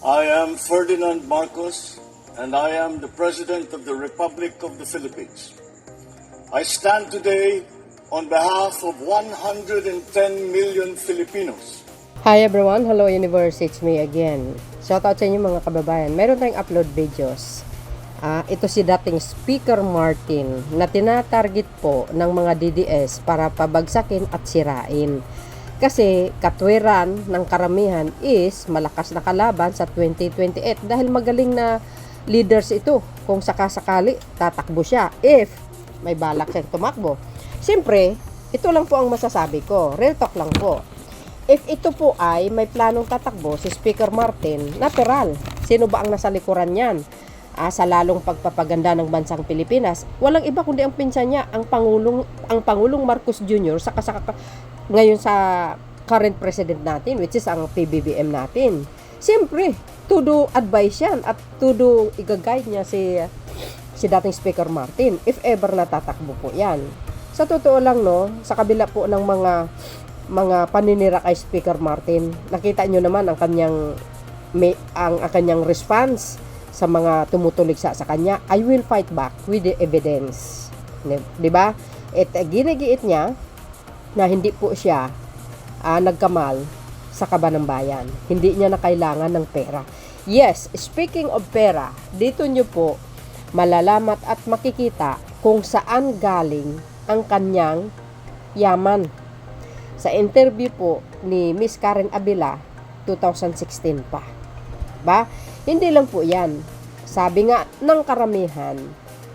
I am Ferdinand Marcos, and I am the President of the Republic of the Philippines. I stand today on behalf of 110 million Filipinos. Hi everyone, hello universe, it's me again. Shoutout sa inyo mga kababayan. Meron tayong upload videos. Ito si dating Speaker Martin na tinatarget po ng mga DDS para pabagsakin at sirain. Kasi katwiran ng karamihan is malakas na kalaban sa 2028 dahil magaling na leaders ito. Kung sakasakali, tatakbo siya if may balak siyang tumakbo. Siyempre, ito lang po ang masasabi ko. Real talk lang po. If ito po ay may planong tatakbo si Speaker Martin, natural. Sino ba ang nasa likuran niyan? Sa lalong pagpapaganda ng bansang Pilipinas, walang iba kundi ang pinsan niya, ang Pangulong Marcos Jr. Ngayon sa current president natin, which is ang PBBM natin. Siyempre, to-do advice yan at to-do i-guide niya si dating Speaker Martin if ever natatakbo po yan. Sa totoo lang, no, sa kabila po ng mga paninira kay Speaker Martin, nakita nyo naman ang kanyang response sa mga tumutuligsa sa kanya. I will fight back with the evidence. Diba? Ginigiit niya na hindi po siya nagkamal sa kaba ng bayan. Hindi niya na kailangan ng pera. Yes, speaking of pera, dito nyo po malalamat at makikita kung saan galing ang kanyang yaman. Sa interview po ni Miss Karen Davila, 2016 pa. Ba? Hindi lang po yan. Sabi nga ng karamihan,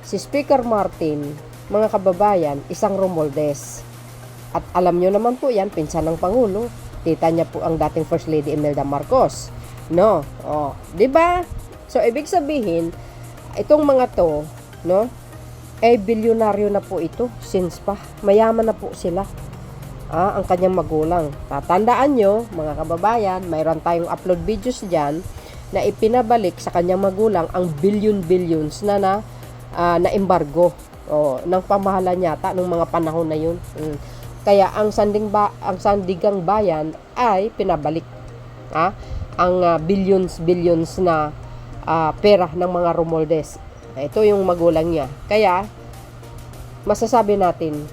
si Speaker Martin, mga kababayan, isang Romualdez. At alam nyo naman po yan, pinsan ng Pangulo. Tita niya po ang dating First Lady Imelda Marcos. No? Oh, 'di ba? So ibig sabihin, itong mga to, no? Bilyonaryo na po ito since pa. Mayaman na po sila. Ang kanyang magulang. Tatandaan nyo, mga kababayan, mayroon tayong upload videos dyan na ipinabalik sa kanyang magulang ang billions na embargo ng pamahalaan yata ng mga panahon na yun. Kaya ang sandigang bayan ay pinabalik ang billions na pera ng mga Romualdez. Ito yung magulang niya. Kaya masasabi natin,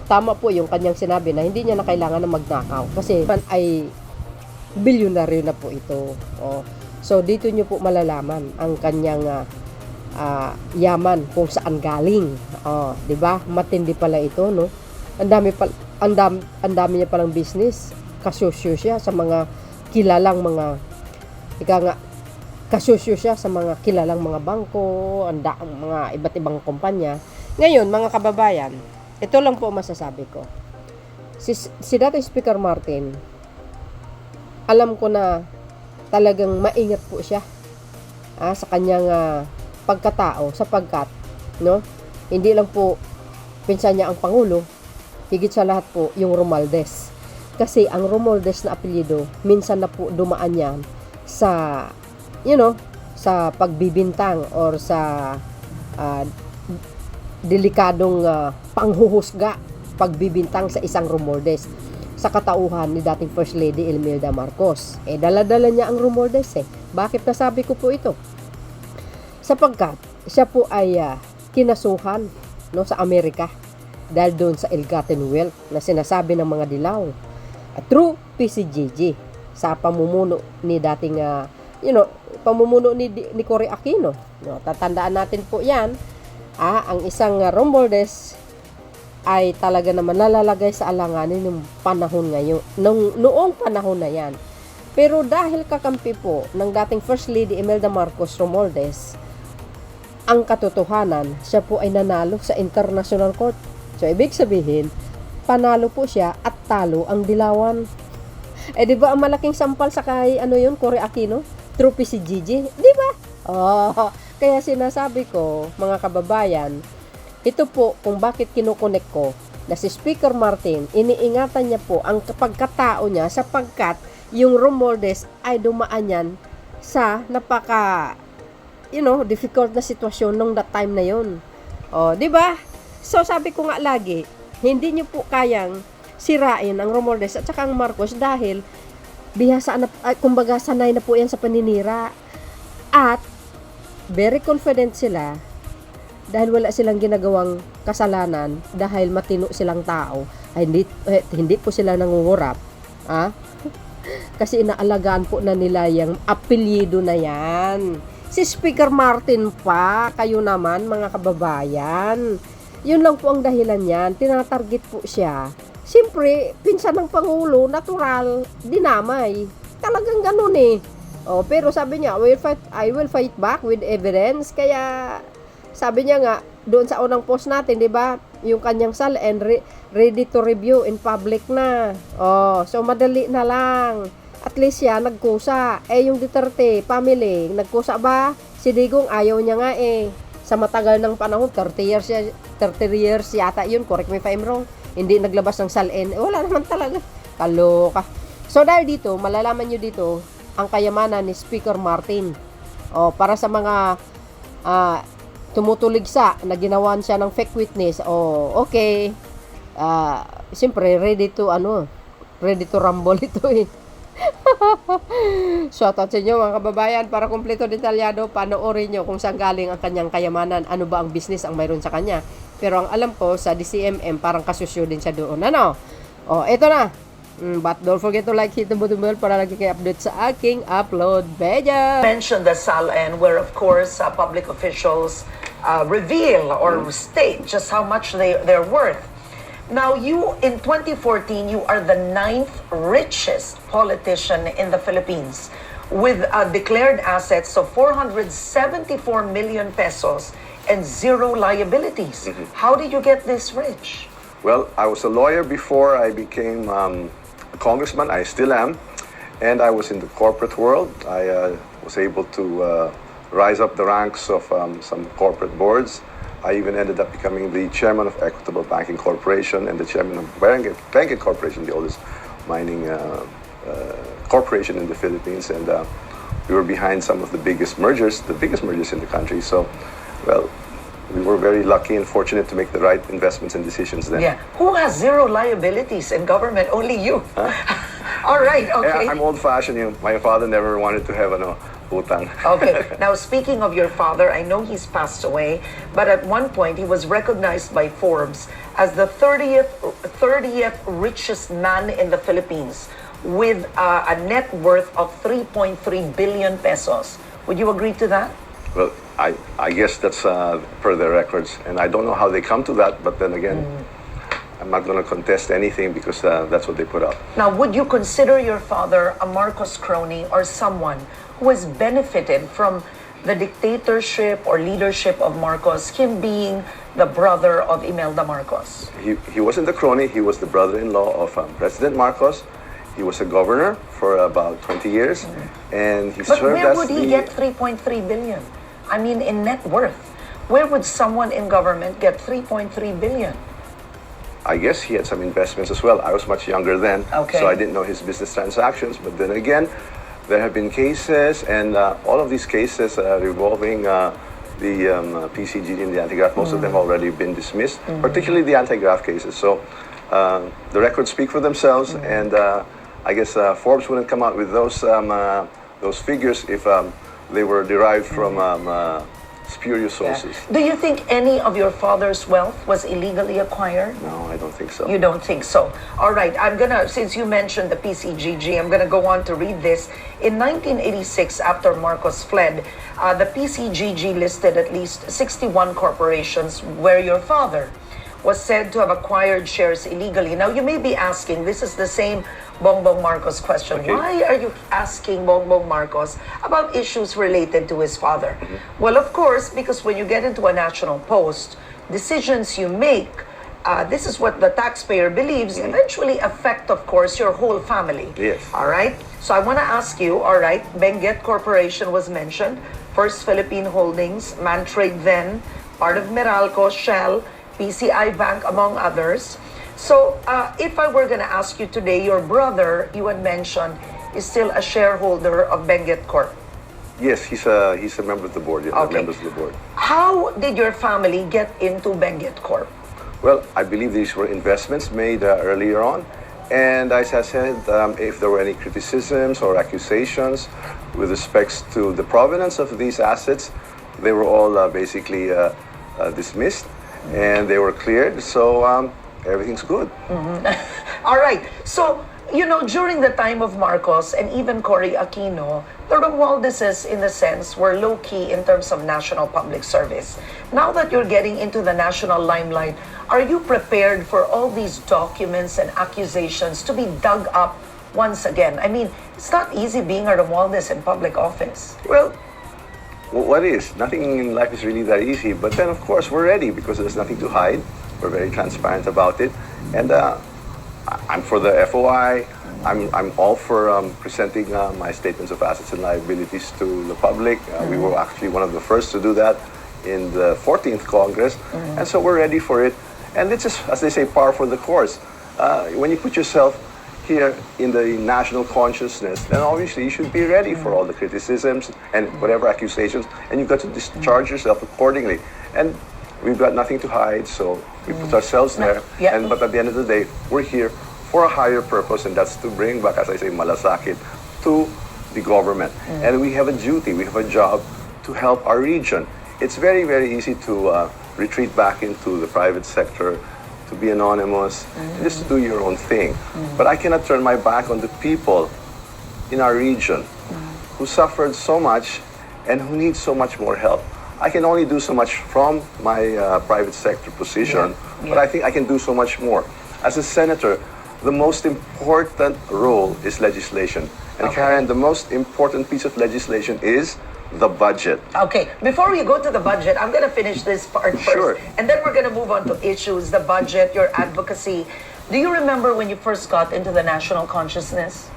tama po yung kanyang sinabi na hindi niya na kailangan na magnakaw kasi ay bilyonaryo na po ito. So dito niyo po malalaman ang kanyang yaman kung saan galing. 'Di ba? Matindi pala ito, no? Ang dami niya palang business. Kasosyo siya sa mga kilalang kilalang mga bangko, mga iba't ibang kumpanya. Ngayon, mga kababayan, ito lang po masasabi ko. Si dating Speaker Martin, alam ko na talagang maingat po siya sa kanyang pagkatao sapagkat, no, hindi lang po pinsan niya ang Pangulo, higit sa lahat po yung Romualdez. Kasi ang Romualdez na apelyido, minsan na po dumaan yan sa, sa pagbibintang or sa delikadong panghuhusga, pagbibintang sa isang Romualdez sa katauhan ni dating First Lady Imelda Marcos. Dala-dala niya ang Romualdez. Bakit nasabi ko po ito? Sapagkat siya po ay kinasuhan, no, sa Amerika dahil doon sa ill-gotten wealth na sinasabi ng mga dilaw. Through PCGG sa pamumuno ni dating pamumuno ni Cory Aquino. No, tatandaan natin po 'yan. Ang isang Romualdez ay talaga naman nalalagay sa alanganin ng panahon ngayon, noong panahon na yan. Pero dahil kakampi po ng dating First Lady Imelda Marcos Romualdez, ang katotohanan, siya po ay nanalo sa International Court. So, ibig sabihin, panalo po siya at talo ang dilawan. Di ba ang malaking sampal sa Cory Aquino? Through PCGG? Di ba? Kaya sinasabi ko, mga kababayan, ito po kung bakit kinukonek ko na si Speaker Martin, iniingatan niya po ang pagkatao niya sapagkat yung Romualdez ay dumaan yan sa difficult na sitwasyon nung that time na yun. Di ba? So sabi ko nga lagi, hindi niyo po kayang sirain ang Romualdez at saka ang Marcos dahil bihasa na, kumbaga sanay na po yan sa paninira. At very confident sila dahil wala silang ginagawang kasalanan, dahil matino silang tao, ay hindi po sila nangungurap. Kasi inaalagaan po na nila yung apelyido na yan. Si Speaker Martin pa, kayo naman mga kababayan. Yun lang po ang dahilan yan. Tinatarget po siya. Siyempre, pinsan ng Pangulo, natural, dinamay. Talagang ganun eh. Pero sabi niya, I will fight back with evidence. Kaya sabi niya nga, doon sa unang post natin, di ba? Yung kanyang and ready to review in public na. So madali na lang. At least siya nagkusa. Yung Duterte family, nagkusa ba? Si Digong ayaw niya nga eh. Sa matagal ng panahon, 30 years yata yun. Correct me if I'm wrong. Hindi naglabas ng wala naman talaga. Kaloka. So dahil dito, malalaman nyo dito ang kayamanan ni Speaker Martin. Para sa mga tumutuligsa na ginawan siya ng fake witness. Okay. Siyempre, ready to rumble ito eh. Shoutout sa inyo mga kababayan. Para kumpleto detalyado, panoorin nyo kung saan galing ang kanyang kayamanan, ano ba ang business ang mayroon sa kanya. Pero ang alam ko sa DCMM, parang kasusyo din siya doon. Eto na. But don't forget to like, hit the button bell para lagi kayo update sa aking upload. Beja! Mentioned the SALN, where of course public officials reveal or state just how much they're worth. Now, in 2014, you are the 9th richest politician in the Philippines with declared assets of 474 million pesos and zero liabilities. How did you get this rich? Well, I was a lawyer before I became a congressman. I still am. And I was in the corporate world. I was able to rise up the ranks of some corporate boards. I even ended up becoming the chairman of Equitable Banking Corporation and the chairman of Banking Corporation, the oldest mining corporation in the Philippines. And we were behind some of the biggest mergers in the country. So, well, we were very lucky and fortunate to make the right investments and decisions then. Yeah. Who has zero liabilities in government? Only you. All right, okay. I'm old-fashioned. My father never wanted to have utang. Okay. Now, speaking of your father, I know he's passed away, but at one point he was recognized by Forbes as the 30th richest man in the Philippines with a net worth of 3.3 billion pesos. Would you agree to that? Well, I guess that's per their records, and I don't know how they come to that, but then again, I'm not going to contest anything because that's what they put up. Now, would you consider your father a Marcos crony or someone who has benefited from the dictatorship or leadership of Marcos, him being the brother of Imelda Marcos? He wasn't the crony. He was the brother-in-law of President Marcos. He was a governor for about 20 years, and he But served where as would he get 3.3 billion? I mean, in net worth. Where would someone in government get 3.3 billion? I guess he had some investments as well. I was much younger then, Okay. so I didn't know his business transactions. But then again, there have been cases, and all of these cases revolving the PCG and the anti-graft, most of them already been dismissed, particularly the anti-graft cases. So the records speak for themselves, and I guess Forbes wouldn't come out with those figures if they were derived from spurious sources. Do you think any of your father's wealth was illegally acquired? No, I don't think so. You don't think so? All right, since you mentioned the PCGG, I'm gonna go on to read this. In 1986, after Marcos fled, the PCGG listed at least 61 corporations where your father was said to have acquired shares illegally. Now, you may be asking, this is the same Bongbong Marcos question. Okay. Why are you asking Bongbong Marcos about issues related to his father? Well, of course, because when you get into a national post, decisions you make, this is what the taxpayer believes, eventually affect, of course, your whole family. Yes. All right? So I want to ask you, all right, Benguet Corporation was mentioned, First Philippine Holdings, Mantrade then, part of Meralco, Shell, PCI Bank, among others. So, if I were going to ask you today, your brother, you had mentioned, is still a shareholder of Benguet Corp. Yes, he's a member of the board. Yeah, Okay. members of the board. How did your family get into Benguet Corp? Well, I believe these were investments made earlier on, And as I said, if there were any criticisms or accusations with respects to the provenance of these assets, they were all basically dismissed and they were cleared. So everything's good. All right. So, during the time of Marcos and even Cory Aquino, the Romualdezes, in a sense, were low-key in terms of national public service. Now that you're getting into the national limelight, are you prepared for all these documents and accusations to be dug up once again? I mean, it's not easy being a Romualdez in public office. Well, what is? Nothing in life is really that easy. But then, of course, we're ready because there's nothing to hide. We're very transparent about it. And I'm for the FOI. I'm all for presenting my statements of assets and liabilities to the public. We were actually one of the first to do that in the 14th Congress. And so we're ready for it. And it's just, as they say, par for the course. When you put yourself here in the national consciousness, then obviously you should be ready for all the criticisms and whatever accusations, and you've got to discharge yourself accordingly. And we've got nothing to hide, so we put ourselves there. Yeah. But at the end of the day, we're here for a higher purpose, and that's to bring back, as I say, malasakit to the government. And we have a duty, we have a job to help our region. It's very, very easy to retreat back into the private sector, to be anonymous, just to do your own thing. But I cannot turn my back on the people in our region who suffered so much and who need so much more help. I can only do so much from my private sector position, but I think I can do so much more. As a senator, the most important role is legislation. And Karen, the most important piece of legislation is the budget. Okay, before we go to the budget, I'm going to finish this part first. Sure. And then we're going to move on to issues, the budget, your advocacy. Do you remember when you first got into the national consciousness?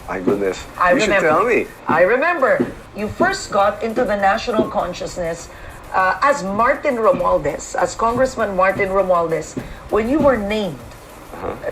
My goodness. I You should remember. tell me. I remember. You first got into the national consciousness as Martin Romualdez, as Congressman Martin Romualdez, when you were named.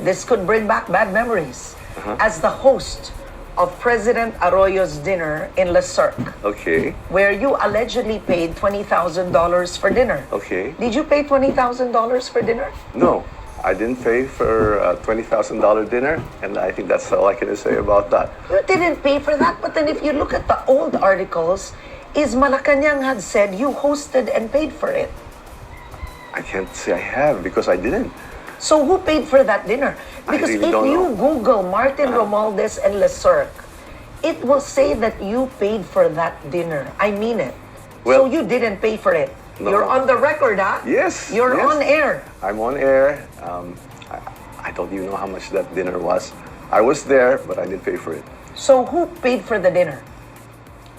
This could bring back bad memories. As the host of President Arroyo's dinner in Le Cirque, Okay. where you allegedly paid $20,000 for dinner. Okay. Did you pay $20,000 for dinner? No, I didn't pay for a $20,000 dinner, and I think that's all I can say about that. You didn't pay for that, but then if you look at the old articles, is Malacanang had said you hosted and paid for it. I can't say I have because I didn't. So who paid for that dinner? I Because really if don't you know. Google Martin Romualdez and Le Cirque, it will say that you paid for that dinner. I mean it. So Well, you didn't pay for it. no. You're on the record, huh? Yes. You're yes. on air. I'm on air. I don't even know how much that dinner was. I was there, but I didn't pay for it. So who paid for the dinner?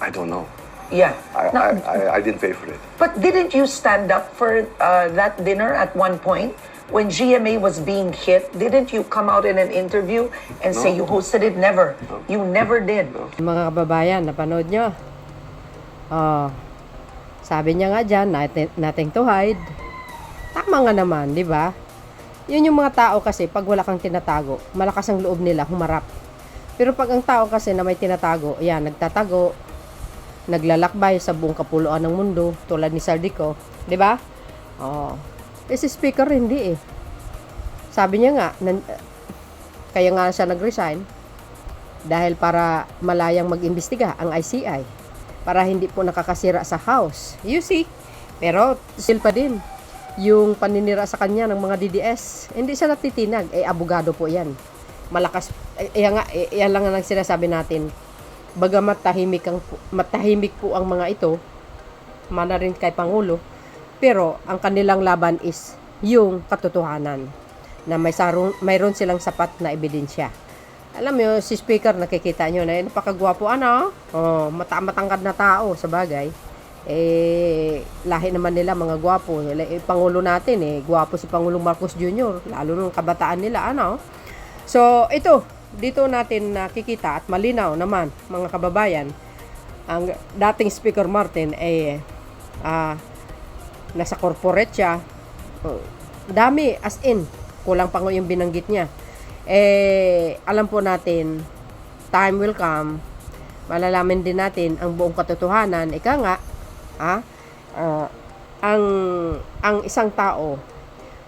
I don't know. Yeah. Now, I didn't pay for it. but didn't you stand up for that dinner at one point? When GMA was being hit, didn't you come out in an interview and say you hosted it? Never. You never did. Mga kababayan, napanood nyo? Oh, sabi niya nga dyan, nothing to hide. Tama nga naman, di ba? Yun yung mga tao kasi, pag wala kang tinatago, malakas ang loob nila humarap. Pero pag ang tao kasi na may tinatago, yan, nagtatago, naglalakbay sa buong kapuluan ng mundo, tulad ni Sardico, di ba? Oh. Si speaker hindi eh. Sabi niya nga, kaya nga siya nag-resign dahil para malayang mag-imbestiga ang ICI para hindi po nakakasira sa House. You see? Pero still pa din yung paninira sa kanya ng mga DDS. Hindi siya natitinag. Abogado po yan. Malakas. Yan lang ang sinasabi natin. Bagamat matahimik po ang mga ito, mana rin kay Pangulo, pero ang kanilang laban is yung katotohanan na mayroon silang sapat na ebidensya. Alam mo, si Speaker, nakikita nyo na napakagwapo, matangkad na tao sa bagay. Lahi naman nila mga gwapo. Pangulo natin, gwapo si Pangulong Marcos Jr., lalo nung kabataan nila, So, ito, dito natin nakikita at malinaw naman, mga kababayan, ang dating Speaker Martin nasa corporate siya. Dami, as in, kulang pa nga yung binanggit niya. Alam po natin, time will come, malalaman din natin ang buong katotohanan. Ika nga, ang isang tao,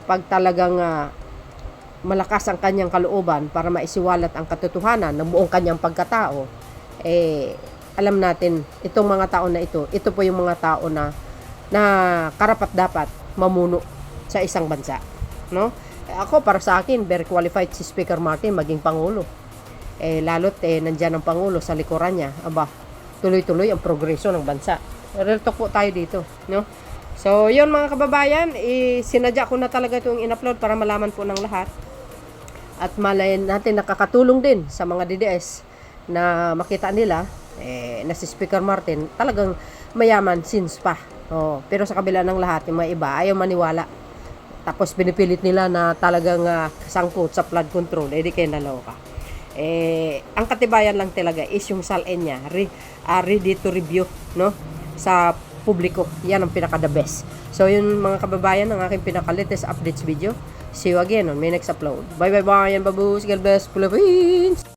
pag talagang malakas ang kanyang kalooban para maisiwalat ang katotohanan ng buong kanyang pagkatao, alam natin, itong mga tao na ito po yung mga tao na karapat-dapat mamuno sa isang bansa, no? Ako, para sa akin, very qualified si Speaker Martin maging Pangulo. Lalo't nandyan ang Pangulo sa likuran niya. Aba, tuloy-tuloy ang progreso ng bansa. Real talk po tayo dito, no? So, yun mga kababayan, sinadya ko na talaga itong in-upload para malaman po ng lahat. At malay natin nakakatulong din sa mga DDS na makita nila na si Speaker Martin talagang mayaman since pa. Pero sa kabila ng lahat, yung mga iba ayaw maniwala. Tapos pinipilit nila na talagang sangkot sa flood control. Di kayo naloka. Ang katibayan lang talaga is yung salin niya. Ready to review, no? Sa publiko. Yan ang pinaka-the best. So yun mga kababayan, ang aking pinaka-latest updates video. See you again on my next upload. Bye bye bye and babush. God bless Philippines!